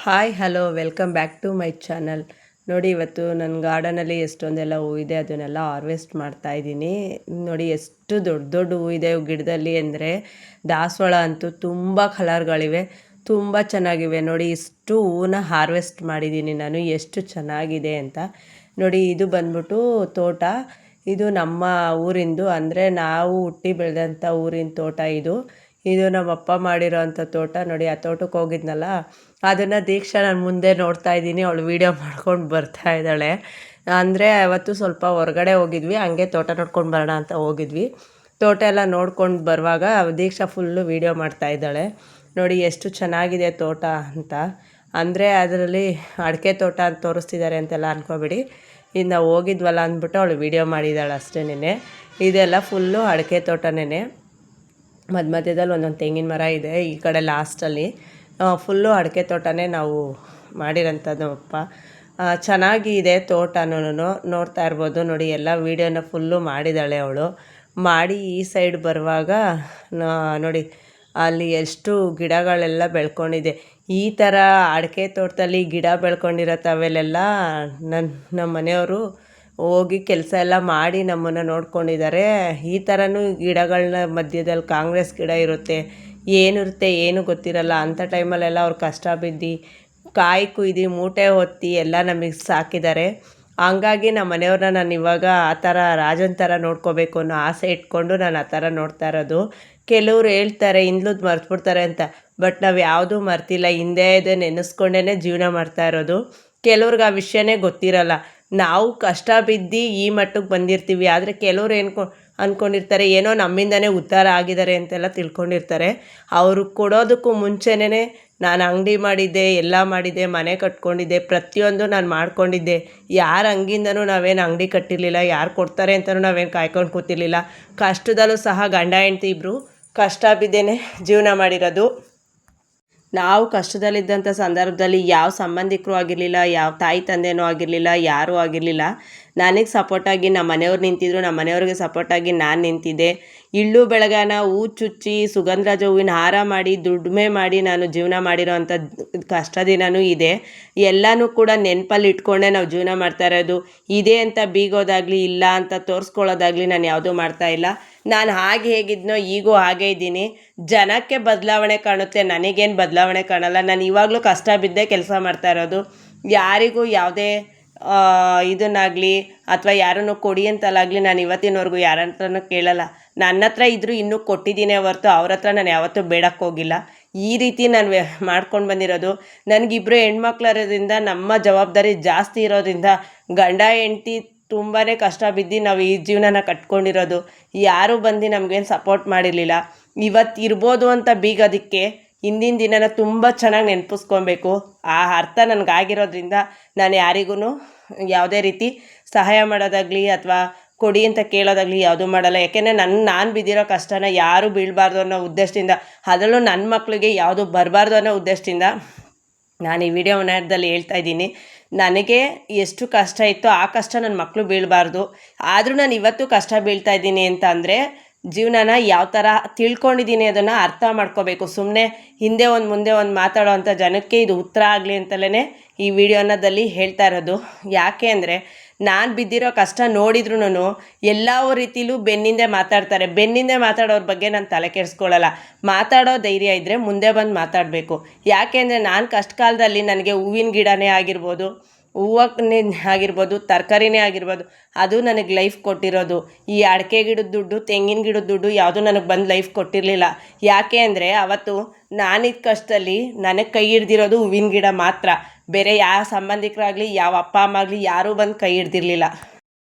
Hi hello welcome back to my channel. ನೋಡಿ, ಇವತ್ತು ನನ್ನ ಗಾರ್ಡನಲ್ಲಿ ಎಷ್ಟೊಂದೆಲ್ಲ ಹೂವಿದೆ, ಅದನ್ನೆಲ್ಲ ಹಾರ್ವೆಸ್ಟ್ ಮಾಡ್ತಾ ಇದ್ದೀನಿ. ನೋಡಿ ಎಷ್ಟು ದೊಡ್ಡ ದೊಡ್ಡ ಹೂವಿದೆ ಗಿಡದಲ್ಲಿ ಅಂದರೆ, ದಾಸವಾಳ ಅಂತೂ ತುಂಬ ಕಲರ್ಗಳಿವೆ, ತುಂಬ ಚೆನ್ನಾಗಿವೆ. ನೋಡಿ, ಇಷ್ಟು ಹೂವನ್ನ ಹಾರ್ವೆಸ್ಟ್ ಮಾಡಿದ್ದೀನಿ ನಾನು, ಎಷ್ಟು ಚೆನ್ನಾಗಿದೆ ಅಂತ. ನೋಡಿ, ಇದು ಬಂದ್ಬಿಟ್ಟು ತೋಟ. ಇದು ನಮ್ಮ ಊರಿಂದು, ಅಂದರೆ ನಾವು ಹುಟ್ಟಿ ಬೆಳೆದಂಥ ಊರಿನ ತೋಟ ಇದು. ಇದು ನಮ್ಮಪ್ಪ ಮಾಡಿರೋ ಅಂಥ ತೋಟ. ನೋಡಿ, ಆ ತೋಟಕ್ಕೆ ಹೋಗಿದ್ನಲ್ಲ, ಅದನ್ನು ದೀಕ್ಷಾ ನಾನು ಮುಂದೆ ನೋಡ್ತಾ ಇದ್ದೀನಿ, ಅವಳು ವೀಡಿಯೋ ಮಾಡ್ಕೊಂಡು ಬರ್ತಾ ಇದ್ದಾಳೆ. ಅಂದರೆ ಅವತ್ತು ಸ್ವಲ್ಪ ಹೊರಗಡೆ ಹೋಗಿದ್ವಿ, ಹಂಗೆ ತೋಟ ನೋಡ್ಕೊಂಡು ಬರೋಣ ಅಂತ ಹೋಗಿದ್ವಿ. ತೋಟ ಎಲ್ಲ ನೋಡ್ಕೊಂಡು ಬರುವಾಗ ದೀಕ್ಷಾ ಫುಲ್ಲು ವೀಡಿಯೋ ಮಾಡ್ತಾ ಇದ್ದಾಳೆ. ನೋಡಿ ಎಷ್ಟು ಚೆನ್ನಾಗಿದೆ ತೋಟ ಅಂತ. ಅಂದರೆ ಅದರಲ್ಲಿ ಅಡಿಕೆ ತೋಟ ಅಂತ ತೋರಿಸ್ತಿದ್ದಾರೆ ಅಂತೆಲ್ಲ ಅಂದ್ಕೋಬೇಡಿ. ಇನ್ನು ಹೋಗಿದ್ವಲ್ಲ ಅಂದ್ಬಿಟ್ಟು ಅವಳು ವೀಡಿಯೋ ಮಾಡಿದ್ದಾಳೆ ಅಷ್ಟೇನೆ. ಇದೆಲ್ಲ ಫುಲ್ಲು ಅಡಿಕೆ ತೋಟನೇ. ಮಧ್ಯದಲ್ಲಿ ಒಂದೊಂದು ತೆಂಗಿನ ಮರ ಇದೆ ಈ ಕಡೆ ಲಾಸ್ಟಲ್ಲಿ. ಫುಲ್ಲು ಅಡಿಕೆ ತೋಟನೇ ನಾವು ಮಾಡಿರೋಂಥದ್ದು. ಅಪ್ಪ ಚೆನ್ನಾಗಿದೆ ತೋಟನೂ, ನೋಡ್ತಾ ಇರ್ಬೋದು. ನೋಡಿ, ಎಲ್ಲ ವೀಡಿಯೋನ ಫುಲ್ಲು ಮಾಡಿದ್ದಾಳೆ ಅವಳು. ಮಾಡಿ ಈ ಸೈಡ್ ಬರುವಾಗ ನೋಡಿ, ಅಲ್ಲಿ ಎಷ್ಟು ಗಿಡಗಳೆಲ್ಲ ಬೆಳ್ಕೊಂಡಿದೆ. ಈ ಥರ ಅಡಿಕೆ ತೋಟದಲ್ಲಿ ಗಿಡ ಬೆಳ್ಕೊಂಡಿರತ್ತವೆಲ್ಲ ನಮ್ಮ ಮನೆಯವರು ಹೋಗಿ ಕೆಲಸ ಎಲ್ಲ ಮಾಡಿ ನಮ್ಮನ್ನು ನೋಡ್ಕೊಂಡಿದ್ದಾರೆ. ಈ ಥರನೂ ಗಿಡಗಳನ್ನ ಮಧ್ಯದಲ್ಲಿ ಕಾಂಗ್ರೆಸ್ ಗಿಡ ಇರುತ್ತೆ, ಏನಿರುತ್ತೆ ಏನು ಗೊತ್ತಿರಲ್ಲ. ಅಂಥ ಟೈಮಲ್ಲೆಲ್ಲ ಅವ್ರು ಕಷ್ಟ ಬಿದ್ದು ಕಾಯಿ ಕುಯ್ದು ಮೂಟೆ ಹೊತ್ತಿ ಎಲ್ಲ ನಮಗೆ ಸಾಕಿದ್ದಾರೆ. ಹಂಗಾಗಿ ನಮ್ಮ ಮನೆಯವ್ರನ್ನ ನಾನು ಇವಾಗ ಆ ಥರ ರಾಜನ ಥರ ನೋಡ್ಕೋಬೇಕು ಅನ್ನೋ ಆಸೆ ಇಟ್ಕೊಂಡು ನಾನು ಆ ಥರ ನೋಡ್ತಾ ಇರೋದು. ಕೆಲವ್ರು ಹೇಳ್ತಾರೆ ಹಿಂದ್ಲದ್ದು ಮರ್ತ್ಬಿಡ್ತಾರೆ ಅಂತ, ಬಟ್ ನಾವು ಯಾವುದೂ ಮರ್ತಿಲ್ಲ, ಹಿಂದೆ ಇದೆ ನೆನೆಸ್ಕೊಂಡೇ ಜೀವನ ಮಾಡ್ತಾ ಇರೋದು. ಕೆಲವ್ರಿಗೆ ಆ ವಿಷಯನೇ ಗೊತ್ತಿರಲ್ಲ. ನಾವು ಕಷ್ಟ ಬಿದ್ದು ಈ ಮಟ್ಟಕ್ಕೆ ಬಂದಿರ್ತೀವಿ, ಆದರೆ ಕೆಲವ್ರು ಅಂದ್ಕೊಂಡಿರ್ತಾರೆ ಏನೋ ನಮ್ಮಿಂದನೇ ಉದ್ಧಾರ ಆಗಿದ್ದಾರೆ ಅಂತೆಲ್ಲ ತಿಳ್ಕೊಂಡಿರ್ತಾರೆ. ಅವರು ಕೊಡೋದಕ್ಕೂ ಮುಂಚೆನೇ ನಾನು ಅಂಗಡಿ ಮಾಡಿದ್ದೆ, ಎಲ್ಲ ಮಾಡಿದ್ದೆ, ಮನೆ ಕಟ್ಕೊಂಡಿದ್ದೆ, ಪ್ರತಿಯೊಂದು ನಾನು ಮಾಡ್ಕೊಂಡಿದ್ದೆ. ಯಾರ ಹಂಗಿಂದನೂ ನಾವೇನು ಅಂಗಡಿ ಕಟ್ಟಿರಲಿಲ್ಲ, ಯಾರು ಕೊಡ್ತಾರೆ ಅಂತಲೂ ನಾವೇನು ಕಾಯ್ಕೊಂಡು ಕೂತಿರ್ಲಿಲ್ಲ. ಕಷ್ಟದಲ್ಲೂ ಸಹ ಗಂಡ ಹೆಂಡ್ತಿ ಇಬ್ಬರು ಕಷ್ಟ ಬಿದ್ದೇನೆ ಜೀವನ ಮಾಡಿರೋದು. ನಾವು ಕಷ್ಟದಲ್ಲಿದ್ದಂಥ ಸಂದರ್ಭದಲ್ಲಿ ಯಾವ ಸಂಬಂಧಿಕರು ಆಗಿರಲಿಲ್ಲ, ಯಾವ ತಾಯಿ ತಂದೆನೂ ಆಗಿರಲಿಲ್ಲ, ಯಾರೂ ಆಗಿರಲಿಲ್ಲ. ನನಗೆ ಸಪೋರ್ಟಾಗಿ ನಮ್ಮ ಮನೆಯವ್ರು ನಿಂತಿದ್ರು, ನಮ್ಮ ಮನೆಯವ್ರಿಗೆ ಸಪೋರ್ಟಾಗಿ ನಾನು ನಿಂತಿದ್ದೆ. ಇಳ್ಳು ಬೆಳಗಾನ ಹೂ ಚುಚ್ಚಿ ಸುಗಂಧರಾಜ ಹೂವಿನ ಹಾರ ಮಾಡಿ ದುಡಿಮೆ ಮಾಡಿ ನಾನು ಜೀವನ ಮಾಡಿರೋ ಅಂಥ ಕಷ್ಟ ದಿನವೂ ಇದೆ. ಎಲ್ಲನೂ ಕೂಡ ನೆನಪಲ್ಲಿ ಇಟ್ಕೊಂಡೇ ನಾವು ಜೀವನ ಮಾಡ್ತಾ ಇರೋದು. ಇದೆ ಅಂತ ಬೀಗೋದಾಗಲಿ, ಇಲ್ಲ ಅಂತ ತೋರಿಸ್ಕೊಳ್ಳೋದಾಗಲಿ ನಾನು ಯಾವುದೂ ಮಾಡ್ತಾಯಿಲ್ಲ. ನಾನು ಹಾಗೆ ಹೇಗಿದ್ನೋ ಈಗೂ ಹಾಗೇ ಇದ್ದೀನಿ. ಜನಕ್ಕೆ ಬದಲಾವಣೆ ಕಾಣುತ್ತೆ, ನನಗೇನು ಬದಲಾವಣೆ ಕಾಣಲ್ಲ. ನಾನು ಇವಾಗಲೂ ಕಷ್ಟ ಬಿದ್ದೇ ಕೆಲಸ ಮಾಡ್ತಾ ಇರೋದು. ಯಾರಿಗೂ ಯಾವುದೇ ಇದನ್ನಾಗಲಿ ಅಥವಾ ಯಾರನ್ನು ಕೊಡಿ ಅಂತಲಾಗಲಿ ನಾನು ಇವತ್ತಿನವರೆಗೂ ಯಾರ ಹತ್ರನೂ ಕೇಳಲ್ಲ. ನನ್ನ ಹತ್ರ ಇದ್ದರೂ ಇನ್ನೂ ಕೊಟ್ಟಿದ್ದೀನಿ ಹೊರತು ಅವ್ರ ಹತ್ರ ನಾನು ಯಾವತ್ತೂ ಬೇಡಕ್ಕೆ ಹೋಗಿಲ್ಲ. ಈ ರೀತಿ ನಾನು ಮಾಡ್ಕೊಂಡು ಬಂದಿರೋದು. ನನಗಿಬ್ಬರು ಹೆಣ್ಮಕ್ಳು ಇರೋದ್ರಿಂದ ನಮ್ಮ ಜವಾಬ್ದಾರಿ ಜಾಸ್ತಿ ಇರೋದ್ರಿಂದ ಗಂಡ ಹೆಂಡ್ತಿ ತುಂಬಾ ಕಷ್ಟ ಬಿದ್ದು ನಾವು ಈ ಜೀವನನ ಕಟ್ಕೊಂಡಿರೋದು. ಯಾರೂ ಬಂದು ನಮಗೇನು ಸಪೋರ್ಟ್ ಮಾಡಿರಲಿಲ್ಲ. ಇವತ್ತು ಇರ್ಬೋದು ಅಂತ ಬೀಗೋದಕ್ಕೆ ಹಿಂದಿನ ದಿನನ ತುಂಬ ಚೆನ್ನಾಗಿ ನೆನಪಿಸ್ಕೊಬೇಕು. ಆ ಅರ್ಥ ನನಗಾಗಿರೋದ್ರಿಂದ ನಾನು ಯಾರಿಗೂ ಯಾವುದೇ ರೀತಿ ಸಹಾಯ ಮಾಡೋದಾಗಲಿ ಅಥವಾ ಕೊಡಿ ಅಂತ ಕೇಳೋದಾಗಲಿ ಯಾವುದೂ ಮಾಡಲ್ಲ. ಯಾಕೆಂದರೆ ನಾನು ಬಿದ್ದಿರೋ ಕಷ್ಟನ ಯಾರೂ ಬೀಳಬಾರ್ದು ಅನ್ನೋ ಉದ್ದೇಶದಿಂದ, ಅದರಲ್ಲೂ ನನ್ನ ಮಕ್ಕಳಿಗೆ ಯಾವುದು ಬರಬಾರ್ದು ಅನ್ನೋ ಉದ್ದೇಶದಿಂದ ನಾನು ಈ ವಿಡಿಯೋದಲ್ಲಿ ಹೇಳ್ತಾ ಇದ್ದೀನಿ. ನನಗೆ ಎಷ್ಟು ಕಷ್ಟ ಇತ್ತೋ ಆ ಕಷ್ಟ ನನ್ನ ಮಕ್ಕಳು ಬೀಳಬಾರ್ದು. ಆದರೂ ನಾನು ಇವತ್ತು ಕಷ್ಟ ಬೀಳ್ತಾ ಇದ್ದೀನಿ ಅಂತ ಅಂದರೆ ಜೀವನನ ಯಾವ ಥರ ತಿಳ್ಕೊಂಡಿದ್ದೀನಿ ಅದನ್ನು ಅರ್ಥ ಮಾಡ್ಕೋಬೇಕು. ಸುಮ್ಮನೆ ಹಿಂದೆ ಒಂದು ಮುಂದೆ ಒಂದು ಮಾತಾಡೋ ಅಂಥ ಜನಕ್ಕೆ ಇದು ಉತ್ತರ ಆಗಲಿ ಅಂತಲೇ ಈ ವಿಡಿಯೋದಲ್ಲಿ ಹೇಳ್ತಾ ಇರೋದು. ಯಾಕೆ ಅಂದರೆ ನಾನು ಬಿದ್ದಿರೋ ಕಷ್ಟ ನೋಡಿದ್ರೂ ಎಲ್ಲ ರೀತಿಲೂ ಬೆನ್ನಿಂದೆ ಮಾತಾಡ್ತಾರೆ. ಬೆನ್ನಿಂದೆ ಮಾತಾಡೋರ ಬಗ್ಗೆ ನಾನು ತಲೆ ಕೆಡಿಸ್ಕೊಳ್ಳಲ್ಲ. ಮಾತಾಡೋ ಧೈರ್ಯ ಇದ್ದರೆ ಮುಂದೆ ಬಂದು ಮಾತಾಡಬೇಕು. ಯಾಕೆ ಅಂದರೆ ನಾನು ಕಷ್ಟ ಕಾಲದಲ್ಲಿ ನನಗೆ ಹೂವಿನ ಗಿಡನೇ ಆಗಿರ್ಬೋದು, ಹೂವನ್ನೇ ಆಗಿರ್ಬೋದು, ತರಕಾರಿನೇ ಆಗಿರ್ಬೋದು, ಅದು ನನಗೆ ಲೈಫ್ ಕೊಟ್ಟಿರೋದು. ಈ ಅಡಿಕೆ ಗಿಡದ ದುಡ್ಡು, ತೆಂಗಿನ ಗಿಡದ ದುಡ್ಡು ಯಾವುದೂ ನನಗೆ ಬಂದು ಲೈಫ್ ಕೊಟ್ಟಿರಲಿಲ್ಲ. ಯಾಕೆ ಅಂದರೆ ಅವತ್ತು ನಾನಿದ್ದ ಕಷ್ಟದಲ್ಲಿ ನನಗೆ ಕೈ ಹಿಡ್ದಿರೋದು ಹೂವಿನ ಗಿಡ ಮಾತ್ರ. ಬೇರೆ ಯಾವ ಸಂಬಂಧಿಕರಾಗಲಿ, ಯಾವ ಅಪ್ಪ ಅಮ್ಮ ಆಗಲಿ ಯಾರೂ ಬಂದು ಕೈ ಹಿಡ್ದಿರಲಿಲ್ಲ.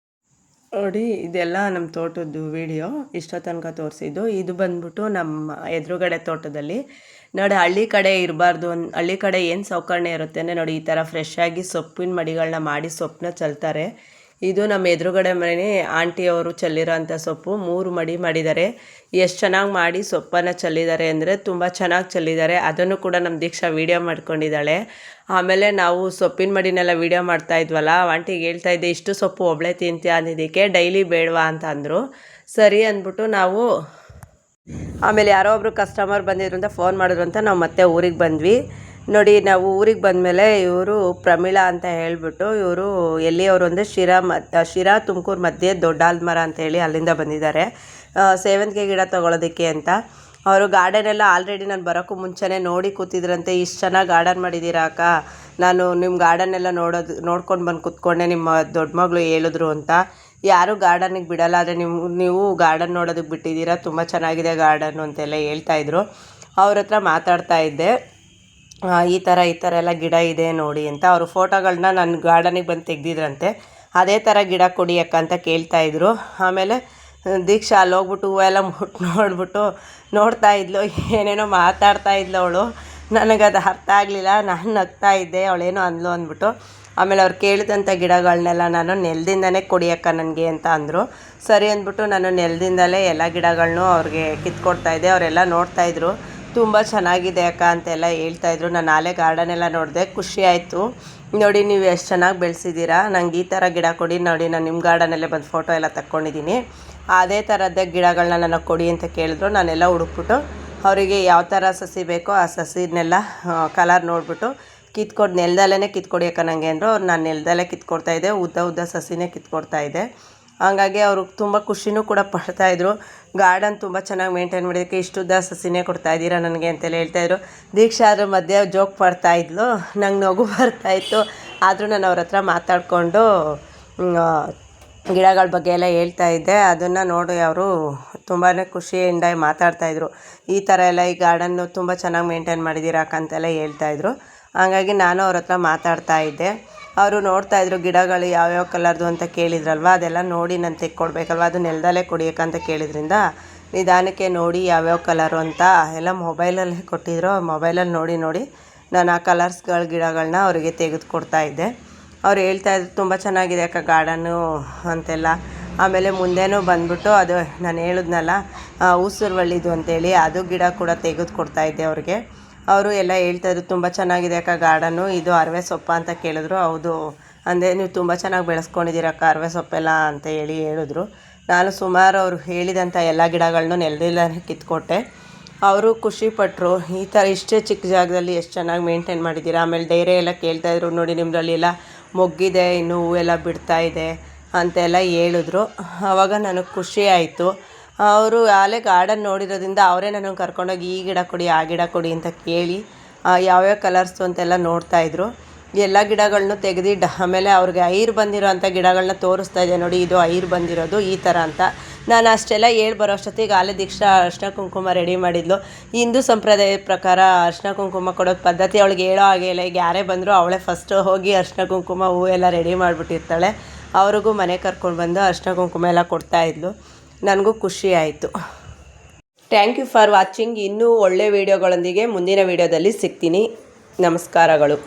ನೋಡಿ, ಇದೆಲ್ಲ ನಮ್ಮ ತೋಟದ್ದು ವಿಡಿಯೋ ಇಷ್ಟೋ ತನಕ ತೋರಿಸಿದ್ದು. ಇದು ಬಂದ್ಬಿಟ್ಟು ನಮ್ಮ ಎದುರುಗಡೆ ತೋಟದಲ್ಲಿ. ನೋಡಿ, ಹಳ್ಳಿ ಕಡೆ ಇರಬಾರ್ದು, ಹಳ್ಳಿ ಕಡೆ ಏನು ಸೌಕರ್ಯ ಇರುತ್ತೆ ಅಂದರೆ ನೋಡಿ, ಈ ಥರ ಫ್ರೆಶ್ ಆಗಿ ಸೊಪ್ಪಿನ ಮಡಿಗಳನ್ನ ಮಾಡಿ ಸೊಪ್ಪನ್ನ ಚೆಲ್ತಾರೆ. ಇದು ನಮ್ಮ ಎದುರುಗಡೆ ಮನೆ ಆಂಟಿಯವರು ಚೆಲ್ಲಿರೋ ಅಂಥ ಸೊಪ್ಪು 3 ಮಡಿ ಮಾಡಿದ್ದಾರೆ. ಎಷ್ಟು ಚೆನ್ನಾಗಿ ಮಾಡಿ ಸೊಪ್ಪನ್ನು ಚೆಲ್ಲಿದ್ದಾರೆ ಅಂದರೆ ತುಂಬ ಚೆನ್ನಾಗಿ ಚೆಲ್ಲಿದ್ದಾರೆ. ಅದನ್ನು ಕೂಡ ನಮ್ಮ ದೀಕ್ಷಾ ವೀಡಿಯೋ ಮಾಡ್ಕೊಂಡಿದ್ದಾಳೆ. ಆಮೇಲೆ ನಾವು ಸೊಪ್ಪಿನ ಮಡಿನೆಲ್ಲ ವೀಡಿಯೋ ಮಾಡ್ತಾ ಇದ್ವಲ್ಲ, ಆಂಟಿಗೆ ಹೇಳ್ತಾ ಇದ್ದೆ ಇಷ್ಟು ಸೊಪ್ಪು ಒಬ್ಬಳೇ ತಿಂತೀಯ ಅಂದಿದ್ದಕ್ಕೆ ಡೈಲಿ ಬೇಡವಾ ಅಂತ ಅಂದರು. ಸರಿ ಅಂದ್ಬಿಟ್ಟು ನಾವು ಆಮೇಲೆ ಯಾರೋ ಒಬ್ಬರು ಕಸ್ಟಮರ್ ಬಂದಿದ್ರು ಅಂತ ಫೋನ್ ಮಾಡಿದ್ರು ಅಂತ ನಾವು ಮತ್ತೆ ಊರಿಗೆ ಬಂದ್ವಿ. ನೋಡಿ ನಾವು ಊರಿಗೆ ಬಂದಮೇಲೆ ಇವರು ಪ್ರಮೀಳಾ ಅಂತ ಹೇಳಿಬಿಟ್ಟು ಇವರು ಎಲ್ಲಿಯವರು ಅಂದರೆ ಶಿರಾ ತುಮಕೂರು ಮಧ್ಯೆ ದೊಡ್ಡಾಲ್ಮರ ಅಂತೇಳಿ ಅಲ್ಲಿಂದ ಬಂದಿದ್ದಾರೆ ಸೇವಂತಿಗೆ ಗಿಡ ತೊಗೊಳೋದಕ್ಕೆ ಅಂತ. ಅವರು ಗಾರ್ಡನ್ ಎಲ್ಲ ಆಲ್ರೆಡಿ ನಾನು ಬರೋಕ್ಕೂ ಮುಂಚೆನೇ ನೋಡಿ ಕೂತಿದ್ರಂತೆ. ಇಷ್ಟು ಚೆನ್ನಾಗಿ ಗಾರ್ಡನ್ ಮಾಡಿದ್ದೀರಾ ಅಕ್ಕ, ನಾನು ನಿಮ್ಮ ಗಾರ್ಡನ್ ಎಲ್ಲ ನೋಡ್ಕೊಂಡು ಬಂದು ಕೂತ್ಕೊಂಡೆ, ನಿಮ್ಮ ದೊಡ್ಡ ಮಗಳು ಹೇಳಿದ್ರು ಅಂತ. ಯಾರೂ ಗಾರ್ಡನಿಗೆ ಬಿಡಲ್ಲ, ಆದರೆ ನೀವು ಗಾರ್ಡನ್ ನೋಡೋದಕ್ಕೆ ಬಿಟ್ಟಿದ್ದೀರಾ, ತುಂಬ ಚೆನ್ನಾಗಿದೆ ಗಾರ್ಡನ್ನು ಅಂತೆಲ್ಲ ಹೇಳ್ತಾಯಿದ್ರು. ಅವ್ರ ಹತ್ರ ಮಾತಾಡ್ತಾ ಇದ್ದೆ, ಈ ಥರ ಎಲ್ಲ ಗಿಡ ಇದೆ ನೋಡಿ ಅಂತ. ಅವರು ಫೋಟೋಗಳನ್ನ ನನ್ನ ಗಾರ್ಡನಿಗೆ ಬಂದು ತೆಗ್ದಿದ್ರಂತೆ. ಅದೇ ಥರ ಗಿಡ ಕೊಡಿ ಅಕ್ಕ ಅಂತ ಕೇಳ್ತಾಯಿದ್ರು. ಆಮೇಲೆ ದೀಕ್ಷಾ ಅಲ್ಲಿ ಹೋಗ್ಬಿಟ್ಟು ಹೂವೆಲ್ಲ ನೋಡ್ಬಿಟ್ಟು ನೋಡ್ತಾ ಇದ್ಲು, ಏನೇನೋ ಮಾತಾಡ್ತಾ ಇದ್ಲು ಅವಳು. ನನಗದು ಅರ್ಥ ಆಗಲಿಲ್ಲ, ನಾನು ನಗ್ತಾ ಇದ್ದೆ, ಅವಳೇನೋ ಅಂದ್ಲು ಅಂದ್ಬಿಟ್ಟು. ಆಮೇಲೆ ಅವ್ರು ಕೇಳಿದಂಥ ಗಿಡಗಳನ್ನೆಲ್ಲ ನಾನು ನೆಲದಿಂದನೇ ಕೊಡಿ ಅಕ್ಕ ನನಗೆ ಅಂತ ಅಂದರು. ಸರಿ ಅಂದ್ಬಿಟ್ಟು ನಾನು ನೆಲದಿಂದಲೇ ಎಲ್ಲ ಗಿಡಗಳನ್ನೂ ಅವ್ರಿಗೆ ಕಿತ್ಕೊಡ್ತಾಯಿದ್ದೆ. ಅವರೆಲ್ಲ ನೋಡ್ತಾಯಿದ್ರು, ತುಂಬ ಚೆನ್ನಾಗಿದೆ ಅಕ್ಕ ಅಂತೆಲ್ಲ ಹೇಳ್ತಾಯಿದ್ರು. ನಾನು ನಾಳೆ ಗಾರ್ಡನೆಲ್ಲ ನೋಡಿದೆ, ಖುಷಿ ಆಯಿತು. ನೋಡಿ ನೀವು ಎಷ್ಟು ಚೆನ್ನಾಗಿ ಬೆಳೆಸಿದ್ದೀರಾ, ನಂಗೆ ಈ ಥರ ಗಿಡ ಕೊಡಿ, ನೋಡಿ ನಾನು ನಿಮ್ಮ ಗಾರ್ಡನಲ್ಲೇ ಬಂದು ಫೋಟೋ ಎಲ್ಲ ತಕ್ಕೊಂಡಿದ್ದೀನಿ, ಅದೇ ಥರದ್ದೇ ಗಿಡಗಳನ್ನ ನನಗೆ ಕೊಡಿ ಅಂತ ಕೇಳಿದ್ರು. ನಾನೆಲ್ಲ ಹುಡುಕ್ಬಿಟ್ಟು ಅವರಿಗೆ ಯಾವ ಥರ ಸಸಿ ಬೇಕೋ ಆ ಸಸಿನೆಲ್ಲ ಕಲರ್ ನೋಡಿಬಿಟ್ಟು ಕಿತ್ಕೊಟ್ಟು ನೆಲದಲ್ಲೇ ಕಿತ್ಕೊಡಿ ಅಕ್ಕ ನನಗೆ ಅಂದರು. ಅವ್ರು ನಾನು ನೆಲದಲ್ಲೇ ಕಿತ್ಕೊಡ್ತಾಯಿದ್ದೆ, ಉದ್ದ ಸಸಿನೇ ಕಿತ್ಕೊಡ್ತಾಯಿದ್ದೆ. ಹಾಗಾಗಿ ಅವರು ತುಂಬ ಖುಷಿನೂ ಕೂಡ ಪಡ್ತಾಯಿದ್ರು. ಗಾರ್ಡನ್ ತುಂಬ ಚೆನ್ನಾಗಿ ಮೇಂಟೈನ್ ಮಾಡೋದಕ್ಕೆ ಇಷ್ಟುದ್ದ ಸಸಿನೇ ಕೊಡ್ತಾಯಿದ್ದೀರಾ ನನಗೆ ಅಂತೆಲ್ಲ ಹೇಳ್ತಾಯಿದ್ರು. ದೀಕ್ಷಾ ಅದ್ರ ಮಧ್ಯೆ ಜೋಕ್ ಮಾಡ್ತಾಯಿದ್ಲು, ನಂಗೆ ನಗು ಬರ್ತಾಯಿತ್ತು. ಆದರೂ ನಾನು ಅವ್ರ ಹತ್ರ ಮಾತಾಡಿಕೊಂಡು ಗಿಡಗಳ ಬಗ್ಗೆ ಎಲ್ಲ ಹೇಳ್ತಾಯಿದ್ದೆ. ಅದನ್ನು ನೋಡಿ ಅವರು ತುಂಬಾ ಖುಷಿಯಿಂದ ಮಾತಾಡ್ತಾಯಿದ್ರು. ಈ ಥರ ಎಲ್ಲ ಈ ಗಾರ್ಡನ್ನು ತುಂಬ ಚೆನ್ನಾಗಿ ಮೇಂಟೈನ್ ಮಾಡಿದ್ದೀರಾ ಅಕ್ಕ ಅಂತೆಲ್ಲ ಹೇಳ್ತಾಯಿದ್ರು. ಹಾಗಾಗಿ ನಾನು ಅವ್ರ ಹತ್ರ ಮಾತಾಡ್ತಾಯಿದ್ದೆ. ಅವರು ನೋಡ್ತಾಯಿದ್ರು ಗಿಡಗಳು ಯಾವ್ಯಾವ ಕಲರ್ದು ಅಂತ ಕೇಳಿದ್ರಲ್ವ, ಅದೆಲ್ಲ ನೋಡಿ ನಾನು ತೆಕ್ಕೊಡ್ಬೇಕಲ್ವ, ಅದು ನೆಲದಲ್ಲೇ ಕೊಡಿಯೋಕ್ಕಂತ ಕೇಳಿದ್ರಿಂದ ನಿಧಾನಕ್ಕೆ ನೋಡಿ ಯಾವ್ಯಾವ ಕಲರು ಅಂತ ಎಲ್ಲ ಮೊಬೈಲಲ್ಲೇ ಕೊಟ್ಟಿದ್ರು. ಮೊಬೈಲಲ್ಲಿ ನೋಡಿ ನಾನು ಆ ಕಲರ್ಸ್ಗಳ ಗಿಡಗಳನ್ನ ಅವರಿಗೆ ತೆಗೆದುಕೊಡ್ತಾಯಿದ್ದೆ. ಅವ್ರು ಹೇಳ್ತಾಯಿದ್ರು ತುಂಬ ಚೆನ್ನಾಗಿದೆ ಅಕ್ಕ ಗಾರ್ಡನ್ನು ಅಂತೆಲ್ಲ. ಆಮೇಲೆ ಮುಂದೆನೂ ಬಂದ್ಬಿಟ್ಟು ಅದು ನಾನು ಹೇಳಿದ್ನಲ್ಲ ಊಸುರುವಳ್ಳಿದು ಅಂತೇಳಿ, ಅದು ಗಿಡ ಕೂಡ ತೆಗೆದುಕೊಡ್ತಾಯಿದ್ದೆ ಅವ್ರಿಗೆ. ಅವರು ಎಲ್ಲ ಹೇಳ್ತಾಯಿದ್ರು ತುಂಬ ಚೆನ್ನಾಗಿದೆ ಅಕ್ಕ ಗಾರ್ಡನ್ನು, ಇದು ಅರವೆ ಸೊಪ್ಪು ಅಂತ ಕೇಳಿದ್ರು. ಹೌದು ಅಂದೆ, ನೀವು ತುಂಬ ಚೆನ್ನಾಗಿ ಬೆಳೆಸ್ಕೊಂಡಿದ್ದೀರಕ್ಕ ಅರವೆ ಸೊಪ್ಪೆಲ್ಲ ಅಂತ ಹೇಳಿದ್ರು. ನಾನು ಸುಮಾರು ಅವರು ಹೇಳಿದಂಥ ಎಲ್ಲ ಗಿಡಗಳನ್ನೂ ನೆಲದಿಲ್ಲೇ ಕಿತ್ಕೊಟ್ಟೆ. ಅವರು ಖುಷಿಪಟ್ಟರು, ಈ ಥರ ಇಷ್ಟೇ ಚಿಕ್ಕ ಜಾಗದಲ್ಲಿ ಎಷ್ಟು ಚೆನ್ನಾಗಿ ಮೇಂಟೈನ್ ಮಾಡಿದ್ದೀರಾ. ಆಮೇಲೆ ಡೈರೆ ಎಲ್ಲ ಕೇಳ್ತಾಯಿದ್ರು, ನೋಡಿ ನಿಮ್ಮದ್ರಲ್ಲೆಲ್ಲ ಮೊಗ್ಗಿದೆ, ಇನ್ನೂ ಹೂವೆಲ್ಲ ಬಿಡ್ತಾಯಿದೆ ಅಂತೆಲ್ಲ ಹೇಳಿದ್ರು. ಆವಾಗ ನನಗೆ ಖುಷಿ ಆಯಿತು. ಅವರು ಆಲೇ ಗಾರ್ಡನ್ ನೋಡಿರೋದ್ರಿಂದ ಅವರೇ ನನಗೆ ಕರ್ಕೊಂಡೋಗಿ ಈ ಗಿಡ ಕೊಡಿ ಆ ಗಿಡ ಕೊಡಿ ಅಂತ ಕೇಳಿ ಯಾವ್ಯಾವ ಕಲರ್ಸು ಅಂತೆಲ್ಲ ನೋಡ್ತಾಯಿದ್ರು. ಎಲ್ಲ ಗಿಡಗಳನ್ನೂ ತೆಗೆದು ಆಮೇಲೆ ಅವ್ರಿಗೆ ಐರು ಬಂದಿರೋ ಅಂಥ ಗಿಡಗಳನ್ನ ತೋರಿಸ್ತಾಯಿದ್ದೆ, ನೋಡಿ ಇದು ಐರು ಬಂದಿರೋದು ಈ ಥರ ಅಂತ. ನಾನು ಅಷ್ಟೆಲ್ಲ ಹೇಳಿ ಬರೋ ಅಷ್ಟೊತ್ತಿಗೆ ಆಲೇ ದೀಕ್ಷಾ ಅರಿಶಿನ ಕುಂಕುಮ ರೆಡಿ ಮಾಡಿದ್ಲು. ಹಿಂದೂ ಸಂಪ್ರದಾಯದ ಪ್ರಕಾರ ಅರಿಶಿನ ಕುಂಕುಮ ಕೊಡೋದು ಪದ್ಧತಿ, ಅವಳಿಗೆ ಹೇಳೋ ಹಾಗೆ ಇಲ್ಲ. ಈಗ ಯಾರೇ ಬಂದರೂ ಅವಳೇ ಫಸ್ಟು ಹೋಗಿ ಅರಿಶಿನ ಕುಂಕುಮ ಹೂವು ಎಲ್ಲ ರೆಡಿ ಮಾಡಿಬಿಟ್ಟಿರ್ತಾಳೆ. ಅವ್ರಿಗೂ ಮನೆ ಕರ್ಕೊಂಡು ಬಂದು ಅರಿಶಿನ ಕುಂಕುಮ ಎಲ್ಲ ಕೊಡ್ತಾಯಿದ್ಲು. ನನಗೂ ಖುಷಿ ಆಯಿತು. Thank you for watching. ಇನ್ನೂ ಒಳ್ಳೆ ವೀಡಿಯೋಗಳೊಂದಿಗೆ ಮುಂದಿನ ವೀಡಿಯೋದಲ್ಲಿ ಸಿಗ್ತೀನಿ. ನಮಸ್ಕಾರಗಳು.